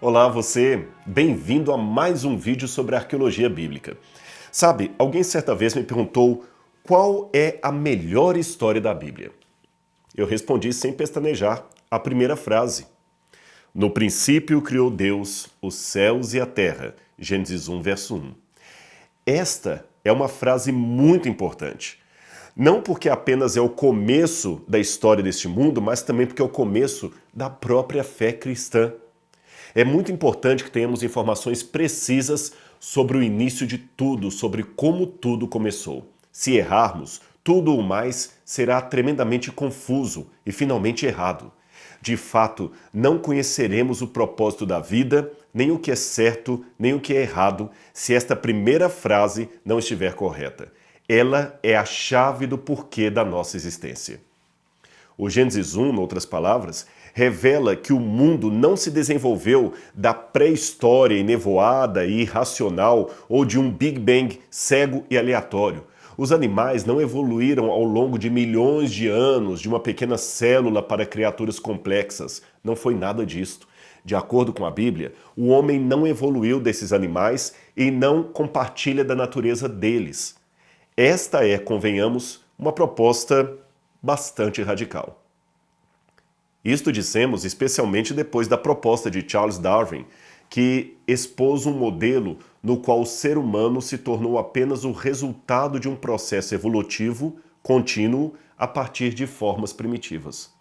Olá você, bem-vindo a mais um vídeo sobre arqueologia bíblica. Sabe, alguém certa vez me perguntou qual é a melhor história da Bíblia. Eu respondi sem pestanejar, a primeira frase. No princípio criou Deus os céus e a terra, Gênesis 1, verso 1. Esta é uma frase muito importante. Não porque apenas é o começo da história deste mundo, mas também porque é o começo da própria fé cristã. É muito importante que tenhamos informações precisas sobre o início de tudo, sobre como tudo começou. Se errarmos, tudo o mais será tremendamente confuso e finalmente errado. De fato, não conheceremos o propósito da vida, nem o que é certo, nem o que é errado, se esta primeira frase não estiver correta. Ela é a chave do porquê da nossa existência. O Gênesis 1, em outras palavras, revela que o mundo não se desenvolveu da pré-história enevoada e irracional ou de um Big Bang cego e aleatório. Os animais não evoluíram ao longo de milhões de anos de uma pequena célula para criaturas complexas. Não foi nada disto. De acordo com a Bíblia, o homem não evoluiu desses animais e não compartilha da natureza deles. Esta é, convenhamos, uma proposta bastante radical. Isto dissemos especialmente depois da proposta de Charles Darwin, que expôs um modelo no qual o ser humano se tornou apenas o resultado de um processo evolutivo contínuo a partir de formas primitivas.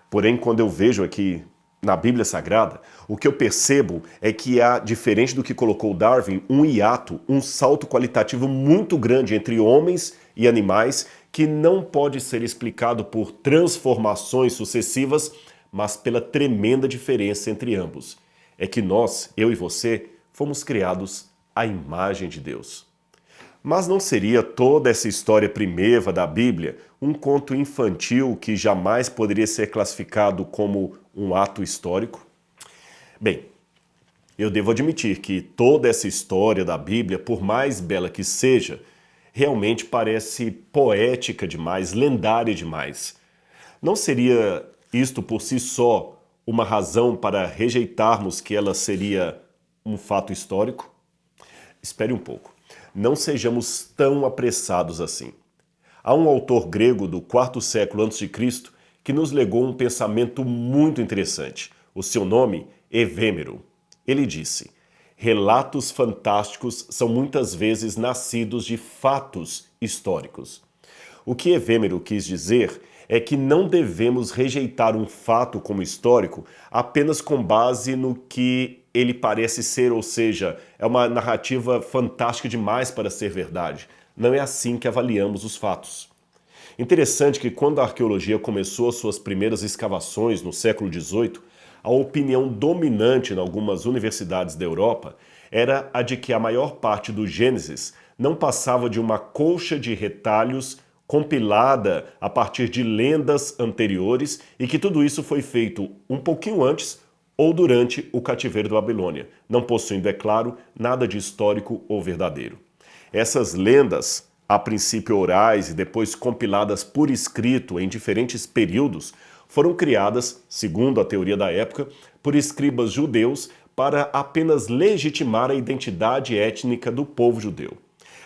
Porém, quando eu vejo aqui na Bíblia Sagrada, o que eu percebo é que há, diferente do que colocou Darwin, um hiato, um salto qualitativo muito grande entre homens e animais que não pode ser explicado por transformações sucessivas, mas pela tremenda diferença entre ambos. É que nós, eu e você, fomos criados à imagem de Deus. Mas não seria toda essa história primeva da Bíblia um conto infantil que jamais poderia ser classificado como um ato histórico? Bem, eu devo admitir que toda essa história da Bíblia, por mais bela que seja, realmente parece poética demais, lendária demais. Não seria isto por si só uma razão para rejeitarmos que ela seria um fato histórico? Espere um pouco. Não sejamos tão apressados assim. Há um autor grego do quarto século a.C. que nos legou um pensamento muito interessante. O seu nome, Evêmero. Ele disse: relatos fantásticos são muitas vezes nascidos de fatos históricos. O que Evêmero quis dizer é que não devemos rejeitar um fato como histórico apenas com base no que ele parece ser, ou seja, é uma narrativa fantástica demais para ser verdade. Não é assim que avaliamos os fatos. Interessante que quando a arqueologia começou as suas primeiras escavações no século XVIII, a opinião dominante em algumas universidades da Europa era a de que a maior parte do Gênesis não passava de uma colcha de retalhos compilada a partir de lendas anteriores e que tudo isso foi feito um pouquinho antes ou durante o cativeiro da Babilônia, não possuindo, é claro, nada de histórico ou verdadeiro. Essas lendas, a princípio orais e depois compiladas por escrito em diferentes períodos, foram criadas, segundo a teoria da época, por escribas judeus para apenas legitimar a identidade étnica do povo judeu.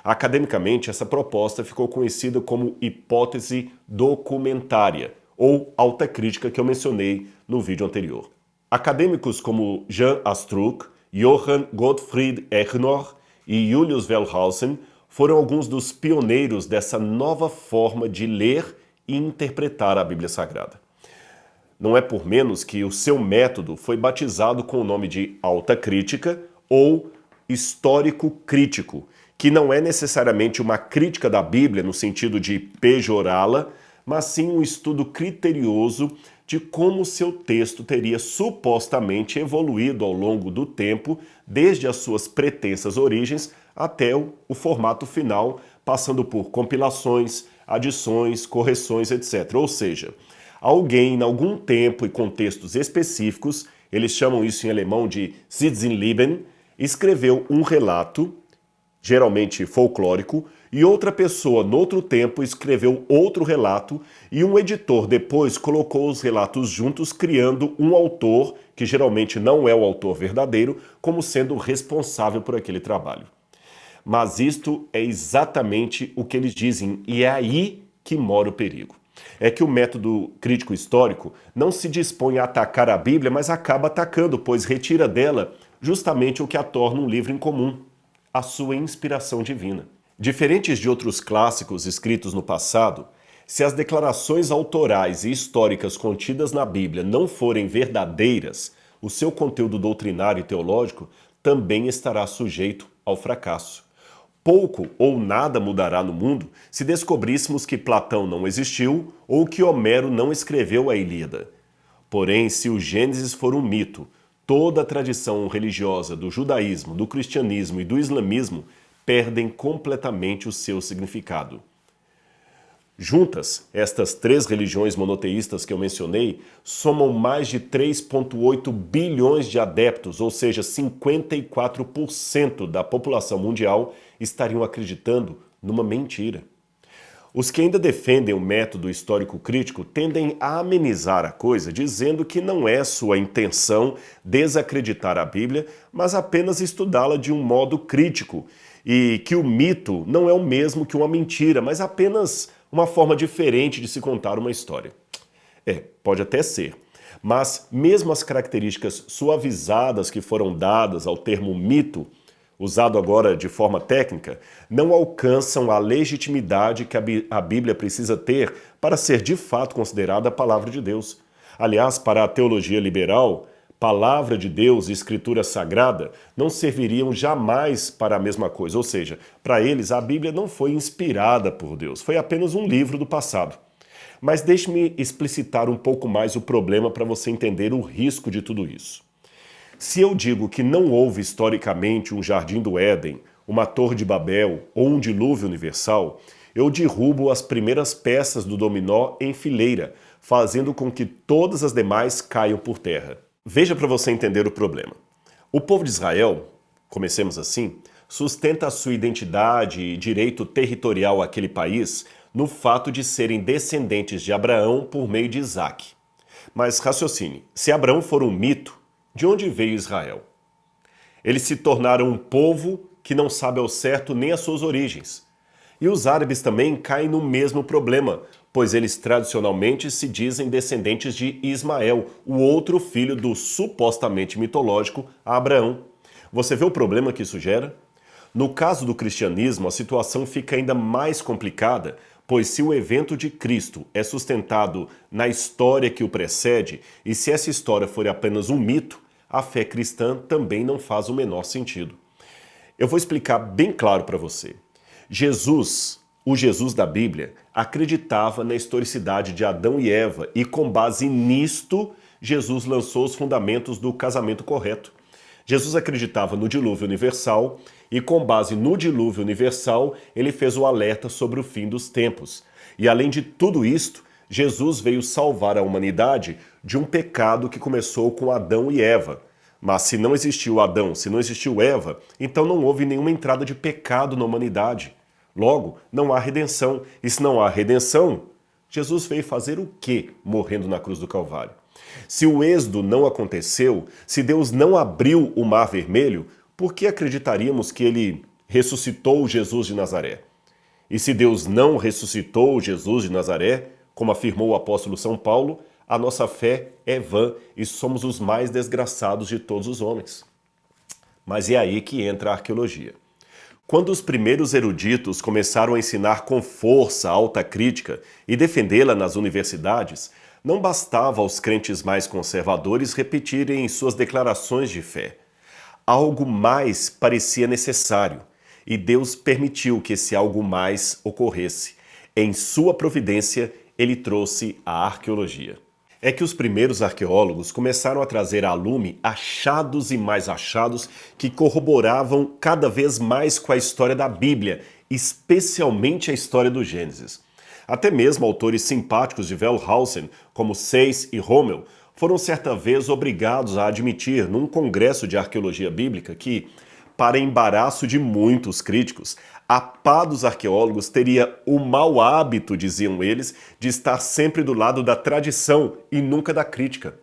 Academicamente, essa proposta ficou conhecida como hipótese documentária, ou alta crítica que eu mencionei no vídeo anterior. Acadêmicos como Jean Astruc, Johann Gottfried Echnor e Julius Wellhausen foram alguns dos pioneiros dessa nova forma de ler e interpretar a Bíblia Sagrada. Não é por menos que o seu método foi batizado com o nome de alta crítica ou histórico crítico, que não é necessariamente uma crítica da Bíblia no sentido de pejorá-la, mas sim um estudo criterioso de como seu texto teria supostamente evoluído ao longo do tempo, desde as suas pretensas origens até o formato final, passando por compilações, adições, correções, etc. Ou seja, alguém em algum tempo e contextos específicos, eles chamam isso em alemão de Sitzenleben, escreveu um relato, geralmente folclórico, e outra pessoa, noutro tempo, escreveu outro relato, e um editor depois colocou os relatos juntos, criando um autor, que geralmente não é o autor verdadeiro, como sendo responsável por aquele trabalho. Mas isto é exatamente o que eles dizem, e é aí que mora o perigo. É que o método crítico histórico não se dispõe a atacar a Bíblia, mas acaba atacando, pois retira dela justamente o que a torna um livro incomum, a sua inspiração divina. Diferentes de outros clássicos escritos no passado, se as declarações autorais e históricas contidas na Bíblia não forem verdadeiras, o seu conteúdo doutrinário e teológico também estará sujeito ao fracasso. Pouco ou nada mudará no mundo se descobríssemos que Platão não existiu ou que Homero não escreveu a Ilíada. Porém, se o Gênesis for um mito, toda a tradição religiosa do judaísmo, do cristianismo e do islamismo perdem completamente o seu significado. Juntas, estas três religiões monoteístas que eu mencionei somam mais de 3,8 bilhões de adeptos, ou seja, 54% da população mundial estariam acreditando numa mentira. Os que ainda defendem o método histórico crítico tendem a amenizar a coisa, dizendo que não é sua intenção desacreditar a Bíblia, mas apenas estudá-la de um modo crítico, e que o mito não é o mesmo que uma mentira, mas apenas uma forma diferente de se contar uma história. Pode até ser, mas mesmo as características suavizadas que foram dadas ao termo mito, usado agora de forma técnica, não alcançam a legitimidade que a Bíblia precisa ter para ser de fato considerada a palavra de Deus. Aliás, para a teologia liberal, palavra de Deus e escritura sagrada não serviriam jamais para a mesma coisa, ou seja, para eles a Bíblia não foi inspirada por Deus, foi apenas um livro do passado. Mas deixe-me explicitar um pouco mais o problema para você entender o risco de tudo isso. Se eu digo que não houve historicamente um Jardim do Éden, uma Torre de Babel ou um dilúvio universal, eu derrubo as primeiras peças do dominó em fileira, fazendo com que todas as demais caiam por terra. Veja para você entender o problema. O povo de Israel, comecemos assim, sustenta a sua identidade e direito territorial àquele país no fato de serem descendentes de Abraão por meio de Isaac. Mas raciocine, se Abraão for um mito, de onde veio Israel? Eles se tornaram um povo que não sabe ao certo nem as suas origens. E os árabes também caem no mesmo problema, pois eles tradicionalmente se dizem descendentes de Ismael, o outro filho do supostamente mitológico Abraão. Você vê o problema que isso gera? No caso do cristianismo, a situação fica ainda mais complicada, pois se o evento de Cristo é sustentado na história que o precede, e se essa história for apenas um mito, a fé cristã também não faz o menor sentido. Eu vou explicar bem claro para você. Jesus, o Jesus da Bíblia, acreditava na historicidade de Adão e Eva e com base nisto, Jesus lançou os fundamentos do casamento correto. Jesus acreditava no dilúvio universal e com base no dilúvio universal, ele fez o alerta sobre o fim dos tempos. E além de tudo isto, Jesus veio salvar a humanidade de um pecado que começou com Adão e Eva. Mas se não existiu Adão, se não existiu Eva, então não houve nenhuma entrada de pecado na humanidade. Logo, não há redenção. E se não há redenção, Jesus veio fazer o quê morrendo na cruz do Calvário? Se o êxodo não aconteceu, se Deus não abriu o Mar Vermelho, por que acreditaríamos que ele ressuscitou Jesus de Nazaré? E se Deus não ressuscitou Jesus de Nazaré, como afirmou o apóstolo São Paulo, a nossa fé é vã e somos os mais desgraçados de todos os homens. Mas é aí que entra a arqueologia. Quando os primeiros eruditos começaram a ensinar com força a alta crítica e defendê-la nas universidades, não bastava aos crentes mais conservadores repetirem suas declarações de fé. Algo mais parecia necessário, e Deus permitiu que esse algo mais ocorresse. Em sua providência, ele trouxe a arqueologia. É que os primeiros arqueólogos começaram a trazer à lume achados e mais achados que corroboravam cada vez mais com a história da Bíblia, especialmente a história do Gênesis. Até mesmo autores simpáticos de Wellhausen, como Sayce e Rommel, foram certa vez obrigados a admitir num congresso de arqueologia bíblica que, para embaraço de muitos críticos, a pá dos arqueólogos teria o mau hábito, diziam eles, de estar sempre do lado da tradição e nunca da crítica.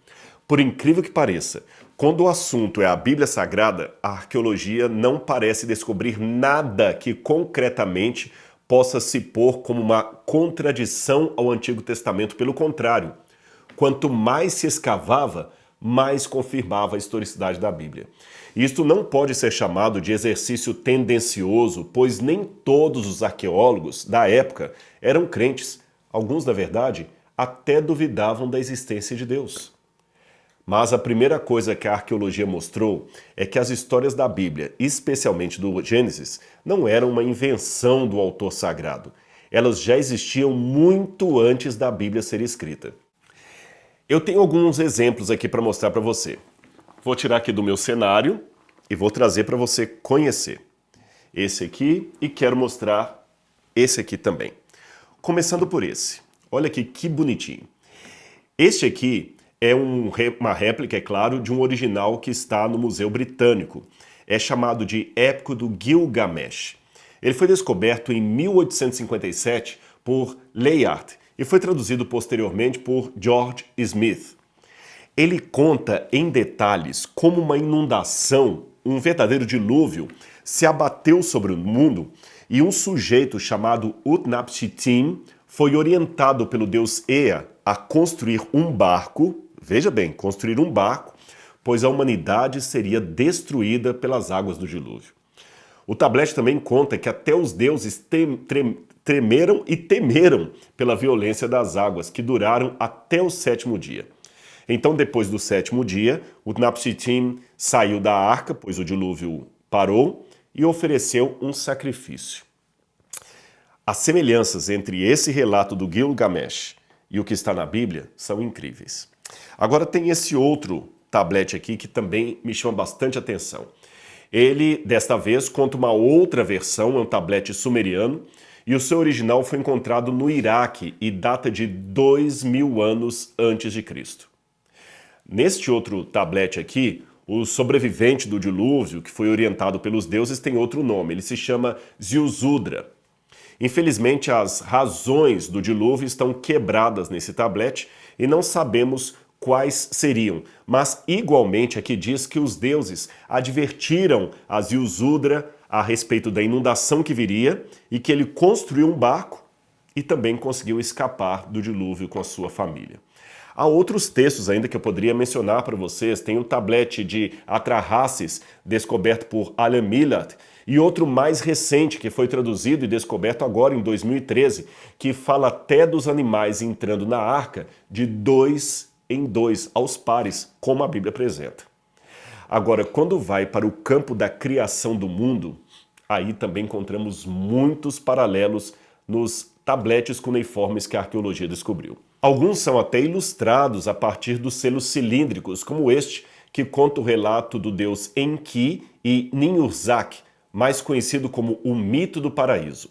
Por incrível que pareça, quando o assunto é a Bíblia Sagrada, a arqueologia não parece descobrir nada que concretamente possa se pôr como uma contradição ao Antigo Testamento. Pelo contrário, quanto mais se escavava, mais confirmava a historicidade da Bíblia. Isto não pode ser chamado de exercício tendencioso, pois nem todos os arqueólogos da época eram crentes. Alguns, na verdade, até duvidavam da existência de Deus. Mas a primeira coisa que a arqueologia mostrou é que as histórias da Bíblia, especialmente do Gênesis, não eram uma invenção do autor sagrado. Elas já existiam muito antes da Bíblia ser escrita. Eu tenho alguns exemplos aqui para mostrar para você. Vou tirar aqui do meu cenário e vou trazer para você conhecer. Esse aqui, e quero mostrar esse aqui também. Começando por esse. Olha aqui que bonitinho. Este aqui é uma réplica, é claro, de um original que está no Museu Britânico. É chamado de Épico do Gilgamesh. Ele foi descoberto em 1857 por Layard e foi traduzido posteriormente por George Smith. Ele conta em detalhes como uma inundação, um verdadeiro dilúvio, se abateu sobre o mundo e um sujeito chamado Utnapishtim foi orientado pelo deus Ea a construir um barco, veja bem, construir um barco, pois a humanidade seria destruída pelas águas do dilúvio. O tablete também conta que até os deuses tremeram e temeram pela violência das águas, que duraram até o sétimo dia. Então, depois do sétimo dia, Utnapishtim saiu da arca, pois o dilúvio parou, e ofereceu um sacrifício. As semelhanças entre esse relato do Gilgamesh e o que está na Bíblia são incríveis. Agora tem esse outro tablete aqui que também me chama bastante atenção. Ele, desta vez, conta uma outra versão, é um tablete sumeriano, e o seu original foi encontrado no Iraque e data de 2000 anos antes de Cristo. Neste outro tablete aqui, o sobrevivente do dilúvio, que foi orientado pelos deuses, tem outro nome, ele se chama Ziusudra. Infelizmente, as razões do dilúvio estão quebradas nesse tablete e não sabemos quais seriam, mas igualmente aqui diz que os deuses advertiram a Ziusudra a respeito da inundação que viria e que ele construiu um barco e também conseguiu escapar do dilúvio com a sua família. Há outros textos ainda que eu poderia mencionar para vocês. Tem o tablete de Atrahasis, descoberto por Alan Millard, e outro mais recente que foi traduzido e descoberto agora em 2013, que fala até dos animais entrando na arca de 2 em 2, aos pares, como a Bíblia apresenta. Agora, quando vai para o campo da criação do mundo, aí também encontramos muitos paralelos nos tabletes cuneiformes que a arqueologia descobriu. Alguns são até ilustrados a partir dos selos cilíndricos, como este, que conta o relato do deus Enki e Ninhursag, mais conhecido como o mito do paraíso.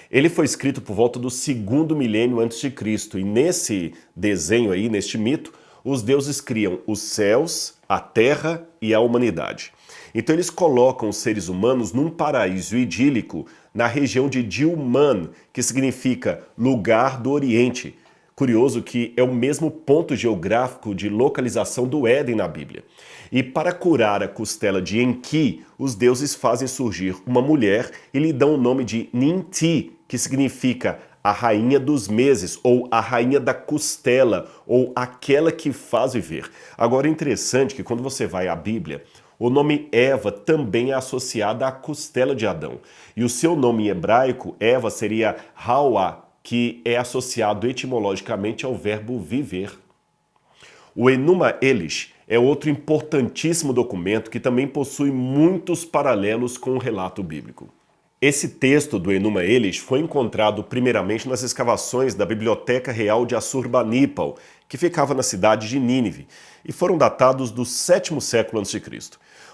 Ele foi escrito por volta do 2º milênio antes de Cristo, e nesse desenho aí, neste mito, os deuses criam os céus, a terra e a humanidade. Então eles colocam os seres humanos num paraíso idílico na região de Dilmun, que significa lugar do Oriente. Curioso que é o mesmo ponto geográfico de localização do Éden na Bíblia. E para curar a costela de Enki, os deuses fazem surgir uma mulher e lhe dão o nome de Ninti, que significa a rainha dos meses, ou a rainha da costela, ou aquela que faz viver. Agora é interessante que quando você vai à Bíblia, o nome Eva também é associado à costela de Adão. E o seu nome em hebraico, Eva, seria Hawa, que é associado etimologicamente ao verbo viver. O Enuma Elish é outro importantíssimo documento que também possui muitos paralelos com o relato bíblico. Esse texto do Enuma Elish foi encontrado primeiramente nas escavações da Biblioteca Real de Assurbanipal, que ficava na cidade de Nínive, e foram datados do 7º século a.C.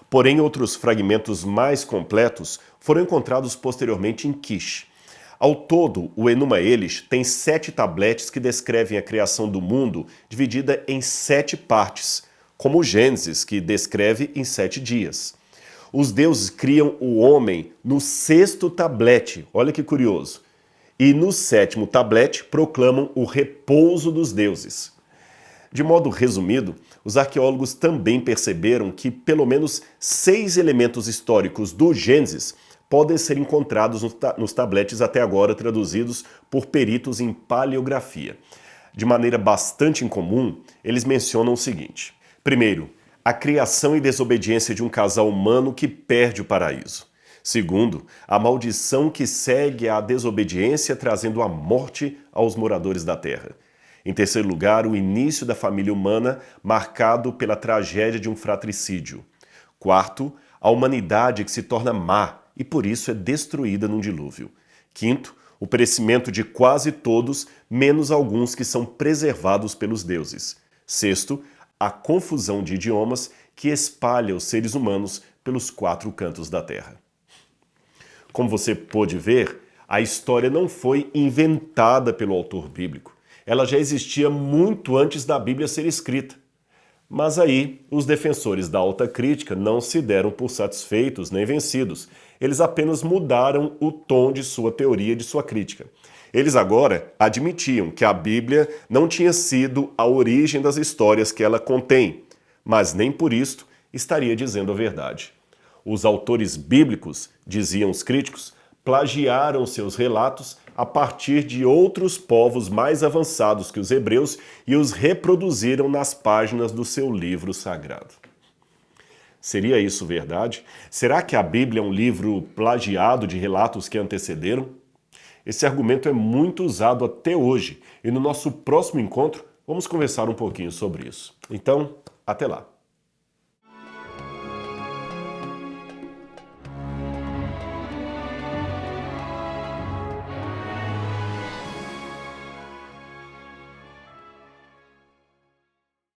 Porém, outros fragmentos mais completos foram encontrados posteriormente em Kish. Ao todo, o Enuma Elish tem 7 tabletes que descrevem a criação do mundo dividida em 7 partes, como o Gênesis, que descreve em 7 dias. Os deuses criam o homem no sexto tablete, olha que curioso. E no sétimo tablete proclamam o repouso dos deuses. De modo resumido, os arqueólogos também perceberam que pelo menos 6 elementos históricos do Gênesis podem ser encontrados nos tabletes até agora traduzidos por peritos em paleografia. De maneira bastante incomum, eles mencionam o seguinte. Primeiro, a criação e desobediência de um casal humano que perde o paraíso. Segundo, a maldição que segue à desobediência trazendo a morte aos moradores da terra. Em terceiro lugar, o início da família humana marcado pela tragédia de um fratricídio. Quarto, a humanidade que se torna má e por isso é destruída num dilúvio. Quinto, o perecimento de quase todos, menos alguns que são preservados pelos deuses. Sexto, a confusão de idiomas que espalha os seres humanos pelos 4 cantos da terra. Como você pôde ver, a história não foi inventada pelo autor bíblico. Ela já existia muito antes da Bíblia ser escrita. Mas aí, os defensores da alta crítica não se deram por satisfeitos nem vencidos. Eles apenas mudaram o tom de sua teoria e de sua crítica. Eles agora admitiam que a Bíblia não tinha sido a origem das histórias que ela contém, mas nem por isto estaria dizendo a verdade. Os autores bíblicos, diziam os críticos, plagiaram seus relatos a partir de outros povos mais avançados que os hebreus e os reproduziram nas páginas do seu livro sagrado. Seria isso verdade? Será que a Bíblia é um livro plagiado de relatos que antecederam? Esse argumento é muito usado até hoje e no nosso próximo encontro vamos conversar um pouquinho sobre isso. Então, até lá!